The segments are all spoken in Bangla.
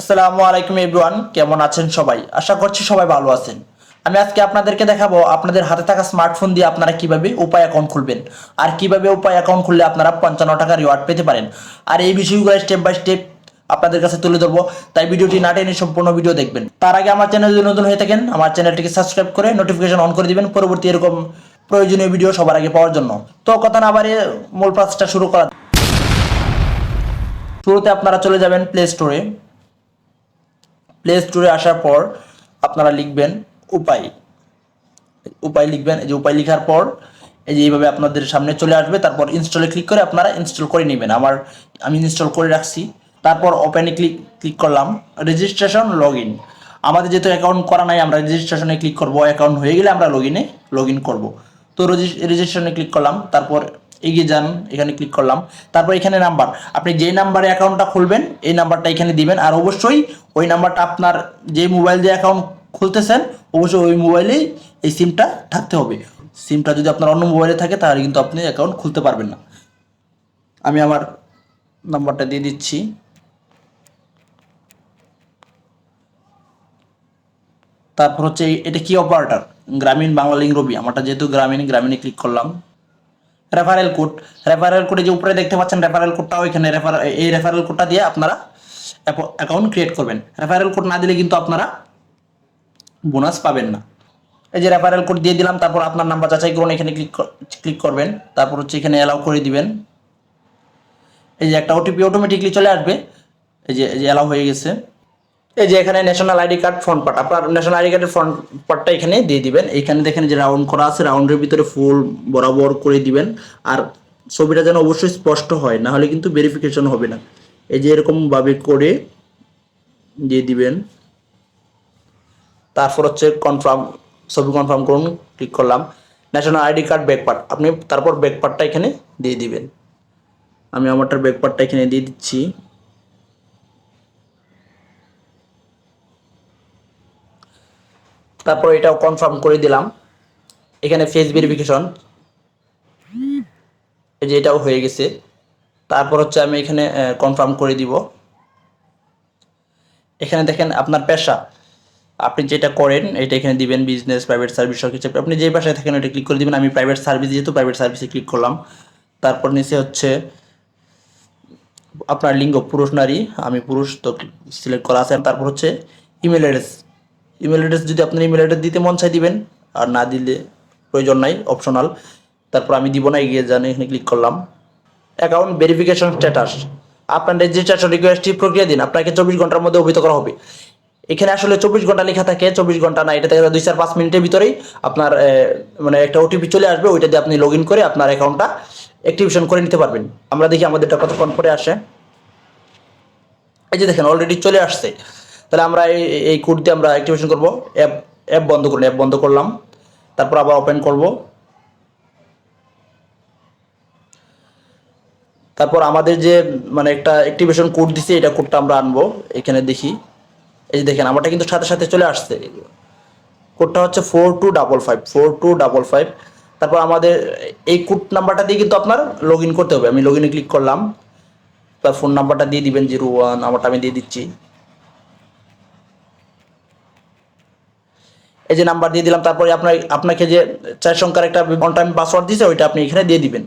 আসসালামু আলাইকুম এভরিওয়ান, কেমন আছেন সবাই? আশা করছি সবাই ভালো আছেন। আমি আজকে আপনাদেরকে দেখাবো আপনাদের হাতে থাকা স্মার্টফোন দিয়ে আপনারা কিভাবে উপায় অ্যাকাউন্ট খুলবেন আর কিভাবে উপায় অ্যাকাউন্ট খুললে আপনারা 55 টাকা রিওয়ার্ড পেতে পারেন। আর এই বিষয়গুলো স্টেপ বাই স্টেপ আপনাদের কাছে তুলে ধরবো, তাই ভিডিওটি না টেনে সম্পূর্ণ ভিডিও দেখবেন। তার আগে আমার চ্যানেল যদি নতুন হয়ে থাকেন আমার চ্যানেলটিকে সাবস্ক্রাইব করে নোটিফিকেশন অন করে দিবেন পরবর্তী এরকম প্রয়োজনীয় ভিডিও সবার আগে পাওয়ার জন্য। তো কথা না বাড়িয়ে মূল প্রসেসটা শুরু করা। শুরুতে আপনারা চলে যাবেন প্লে স্টোরে আসার পর আপনারা লিখবেন উপায় উপায় লিখবেন। এই যে উপায় লেখার পর এই যে এইভাবে আপনাদের সামনে চলে আসবে। তারপর ইনস্টলে ক্লিক করে আপনারা ইনস্টল করে নেবেন। আমি ইনস্টল করে রাখছি। তারপর ওপেনে ক্লিক করলাম। রেজিস্ট্রেশন লগ ইন, আমাদের যেহেতু অ্যাকাউন্ট করা নাই আমরা রেজিস্ট্রেশনে ক্লিক করব। অ্যাকাউন্ট হয়ে গেলে আমরা লগ ইন করবো। তো রেজিস্ট্রেশনে ক্লিক করলাম, তারপর এগিয়ে যান, এখানে ক্লিক করলাম। তারপর এখানে নাম্বার, আপনি যে নাম্বারে অ্যাকাউন্টটা খুলবেন এই নাম্বারটা এখানে দিবেন। আর অবশ্যই ওই নাম্বারটা আপনার যে মোবাইল দিয়ে অ্যাকাউন্ট খুলতেছেন অবশ্যই ওই মোবাইলেই এই সিমটা থাকতে হবে। সিমটা যদি আপনার অন্য মোবাইলে থাকে তাহলে কিন্তু আপনি অ্যাকাউন্ট খুলতে পারবেন না। আমি আমার নাম্বারটা দিয়ে দিচ্ছি। তারপর হচ্ছে এটা কি অপারেটর, গ্রামীণ বাংলালিংক রবি, আমারটা যেহেতু গ্রামীণে ক্লিক করলাম। রেফারেল কোডে যে উপরে দেখতে পাচ্ছেন রেফারেল কোডটাও এখানে এই রেফারেল কোডটা দিয়ে আপনারা অ্যাকাউন্ট ক্রিয়েট করবেন। রেফারেল কোড না দিলে কিন্তু আপনারা বোনাস পাবেন না। এই যে রেফারেল কোড দিয়ে দিলাম। তারপর আপনার নাম্বার যাচাই করুন, এখানে ক্লিক করবেন। তারপর হচ্ছে এখানে অ্যালাউ করে দিবেন। এই যে একটা ওটিপি অটোমেটিকলি চলে আসবে। এই যে অ্যালাউ হয়ে গেছে। এই যে এখানে national ID card front part, আপনার ন্যাশনাল আইডি কার্ডের ফ্রন্ট পার্টটা এখানে দিয়ে দিবেন। এইখানে দেখেন যে রাউন্ড করা আছে, রাউন্ডের ভিতরে ফুল বরাবর করে দিবেন। আর ছবিটা যেন অবশ্যই স্পষ্ট হয়, না হলে কিন্তু ভেরিফিকেশন হবে না। এই যে এরকম ভাবে করে দিয়ে দিবেন। তারপর হচ্ছে কনফার্ম, ছবি কনফার্ম করুন, ক্লিক করলাম। National ID card back part, আপনি তারপর ব্যাক পার্টটা এখানে দিয়ে দিবেন। আমি আমারটার ব্যাক পার্টটা এখানে দিয়ে দিচ্ছি। তারপর এটাও কনফার্ম করে দিলাম। এখানে ফেস ভেরিফিকেশন, এই যে এটাও হয়ে গেছে। তারপর হচ্ছে আমি এখানে কনফার্ম করে দিব। এখানে দেখেন আপনার পেশা, আপনি যেটা করেন এটা এখানে দিবেন, বিজনেস, প্রাইভেট সার্ভিস সব কিছু আপনি যে পেশায় থাকেন এটা ক্লিক করে দিবেন। আমি প্রাইভেট সার্ভিস, যেহেতু প্রাইভেট সার্ভিসে ক্লিক করলাম। তারপর নিচে হচ্ছে আপনার লিঙ্গ, পুরুষ নারী, আমি পুরুষ তো সিলেক্ট করা আছে। তারপর হচ্ছে ইমেল অ্যাড্রেস যদি আপনার ইমেল অ্যাড্রেস দিতে মন চাই দিবেন, আর না দিলে প্রয়োজন নাই, অপশনাল। তারপর আমি দিব না, এগিয়ে যান, এখানে ক্লিক করলাম। অ্যাকাউন্ট ভেরিফিকেশন স্ট্যাটাস, আপনার রেজিস্ট্রেশন রিকোয়েস্টটি প্রক্রিয়া দিন, আপনাকে 24 ঘন্টার মধ্যে অভিহিত করা হবে। এখানে আসলে 24 ঘন্টা লেখা থাকে, 24 ঘন্টা না, এটা থেকে 2-4-5 মিনিটের ভিতরেই আপনার মানে একটা ওটিপি চলে আসবে। ওইটা দিয়ে আপনি লগ ইন করে আপনার অ্যাকাউন্টটা অ্যাক্টিভেশন করে নিতে পারবেন। আমরা দেখি আমাদেরটা কতক্ষণ পরে আসে। এই যে দেখেন অলরেডি চলে আসছে। তাহলে আমরা এই কোড দিয়ে আমরা অ্যাক্টিভেশন করবো। অ্যাপ বন্ধ করুন, অ্যাপ বন্ধ করলাম। তারপর আবার ওপেন করব। তারপর আমাদের যে মানে একটা অ্যাক্টিভেশন কোড দিছে এটা কোডটা আমরা আনবো। এখানে দেখি, এই যে দেখেন আমারটা কিন্তু সাথে সাথে চলে আসছে। কোডটা হচ্ছে 4255 তারপর আমাদের এই কোড নাম্বারটা দিয়ে কিন্তু আপনার লগ ইন করতে হবে। আমি লগ ইনে ক্লিক করলাম। তার ফোন নাম্বারটা দিয়ে দিবেন 01, আমারটা আমি দিয়ে দিচ্ছি। এই যে নাম্বার দিয়ে দিলাম। তারপরে আপনাকে যে 4 সংখ্যার একটা ওয়ান টাইম পাসওয়ার্ড দিয়েছে ওইটা আপনি এখানে দিয়ে দিবেন।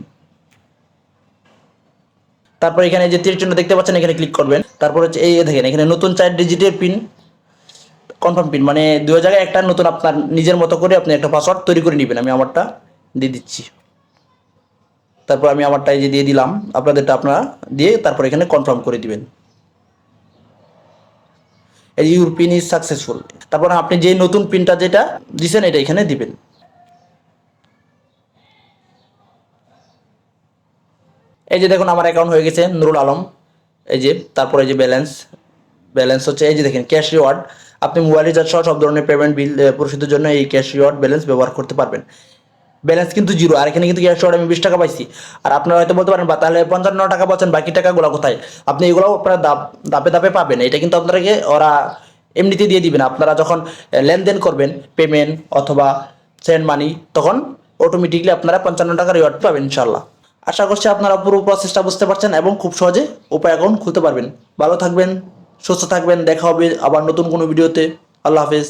তারপর এখানে যে তীর চিহ্ন দেখতে পাচ্ছেন এখানে ক্লিক করবেন। তারপর হচ্ছে এই দেখেন এখানে নতুন 4 ডিজিটের পিন, কনফার্ম পিন, মানে 2 জায়গায় একটা নতুন আপনার নিজের মতো করে আপনি একটা পাসওয়ার্ড তৈরি করে নেবেন। আমি আমারটা দিয়ে দিচ্ছি। তারপর আমি আমারটা এই যে দিয়ে দিলাম, আপনাদেরটা আপনারা দিয়ে তারপর এখানে কনফার্ম করে দিবেন। এই যে ইউর পিন ইজ সাকসেসফুল। তারপর আপনি যে নতুন পিনটা যেটা দিবেন এটা এখানে দিবেন। এই যে দেখুন আমার অ্যাকাউন্ট হয়ে গেছে নুরুল আলম। এই যে তারপরে এই যে ব্যালেন্স হচ্ছে এই যে দেখেন ক্যাশ রিওয়ার্ড, আপনি মোবাইল রিচার্জ সহ সব ধরনের পেমেন্ট বিল পরিশোধের জন্য এই ক্যাশ রিওয়ার্ড ব্যালেন্স ব্যবহার করতে পারবেন। ব্যালেন্স কিন্তু জিরো, আর এখানে কিন্তু ক্যাশ রিওয়ার্ড আমি 20 টাকা পাইছি। আর আপনারা হয়তো বলতে পারেন বা তাহলে 55 টাকা পাচ্ছেন, বাকি টাকাগুলো কোথায়? আপনি এগুলোও আপনারা ধাপে ধাপে পাবেন। এটা কিন্তু আপনাকে ওরা এমনিতে দিয়ে দিবেন। আপনারা যখন লেনদেন করবেন, পেমেন্ট অথবা সেন্ড মানি, তখন অটোমেটিকলি আপনারা 55 টাকা রিওয়ার্ড পাবেন ইনশাল্লাহ। আশা করছি আপনারা পুরো প্রসেসটা বুঝতে পারছেন এবং খুব সহজে উপায় অ্যাকাউন্ট খুলতে পারবেন। ভালো থাকবেন। সুস্থ থাকবেন, দেখা হবে আবার নতুন কোনো ভিডিওতে। আল্লাহ হাফেজ।